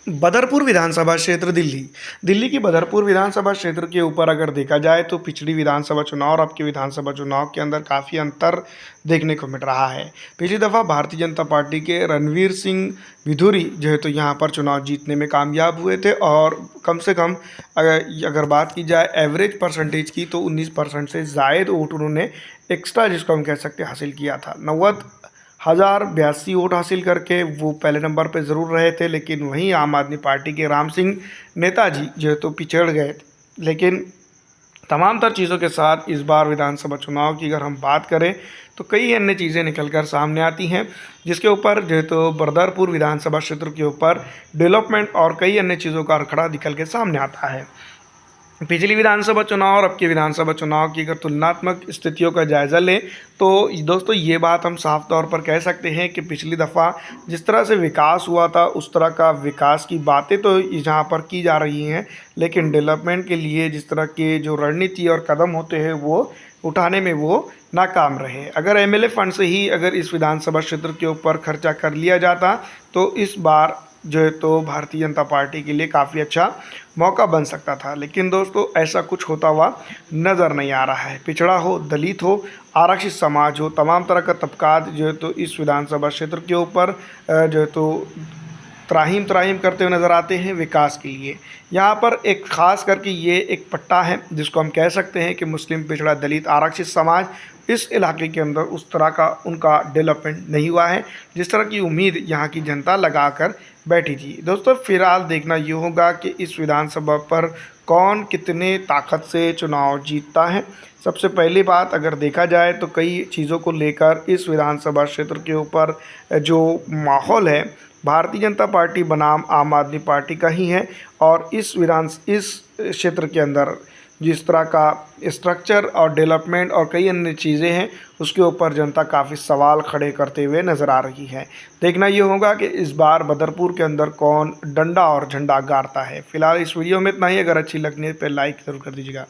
बदरपुर विधानसभा क्षेत्र दिल्ली। दिल्ली की बदरपुर विधानसभा क्षेत्र के ऊपर अगर देखा जाए तो पिछली विधानसभा चुनाव और अब के विधानसभा चुनाव के अंदर काफ़ी अंतर देखने को मिल रहा है। पिछली दफ़ा भारतीय जनता पार्टी के रणवीर सिंह विधुरी जो है तो यहाँ पर चुनाव जीतने में कामयाब हुए थे और कम से कम अगर बात की जाए एवरेज परसेंटेज की तो 19% से ज़ायद वोट उन्होंने एक्स्ट्रा जिसको हम कह सकते हैं हासिल किया था। 90,082 वोट हासिल करके वो पहले नंबर पे ज़रूर रहे थे, लेकिन वहीं आम आदमी पार्टी के राम सिंह नेताजी जो है तो पिछड़ गए। लेकिन तमाम तर चीज़ों के साथ इस बार विधानसभा चुनाव की अगर हम बात करें तो कई अन्य चीज़ें निकल कर सामने आती हैं, जिसके ऊपर जो है तो बदरपुर विधानसभा क्षेत्र के ऊपर डेवलपमेंट और कई अन्य चीज़ों का अड़खड़ा निकल के सामने आता है। पिछली विधानसभा चुनाव और अब के विधानसभा चुनाव की अगर तुलनात्मक स्थितियों का जायज़ा लें तो दोस्तों ये बात हम साफ तौर पर कह सकते हैं कि पिछली दफ़ा जिस तरह से विकास हुआ था उस तरह का विकास की बातें तो यहाँ पर की जा रही हैं, लेकिन डेवलपमेंट के लिए जिस तरह के जो रणनीति और कदम होते हैं वो उठाने में वो नाकाम रहे। अगर एमएलए फंड से ही अगर इस विधानसभा क्षेत्र के ऊपर खर्चा कर लिया जाता तो इस बार जो है तो भारतीय जनता पार्टी के लिए काफ़ी अच्छा मौका बन सकता था, लेकिन दोस्तों ऐसा कुछ होता हुआ नज़र नहीं आ रहा है। पिछड़ा हो, दलित हो, आरक्षित समाज हो, तमाम तरह का तबकात जो है तो इस विधानसभा क्षेत्र के ऊपर जो है तो त्राहिम त्राहिम करते हुए नज़र आते हैं विकास के लिए। यहाँ पर एक ख़ास करके ये एक पट्टा है जिसको हम कह सकते हैं कि मुस्लिम, पिछड़ा, दलित, आरक्षित समाज, इस इलाके के अंदर उस तरह का उनका डेवलपमेंट नहीं हुआ है जिस तरह की उम्मीद यहाँ की जनता लगा कर बैठी थी। दोस्तों फिलहाल देखना ये होगा कि इस विधानसभा पर कौन कितने ताकत से चुनाव जीतता है। सबसे पहली बात अगर देखा जाए तो कई चीज़ों को लेकर इस विधानसभा क्षेत्र के ऊपर जो माहौल है भारतीय जनता पार्टी बनाम आम आदमी पार्टी का ही है, और इस क्षेत्र के अंदर जिस तरह का स्ट्रक्चर और डेवलपमेंट और कई अन्य चीज़ें हैं उसके ऊपर जनता काफ़ी सवाल खड़े करते हुए नज़र आ रही है। देखना ये होगा कि इस बार बदरपुर के अंदर कौन डंडा और झंडा गाड़ता है। फिलहाल इस वीडियो में इतना ही। अगर अच्छी लगने पर लाइक ज़रूर कर दीजिएगा।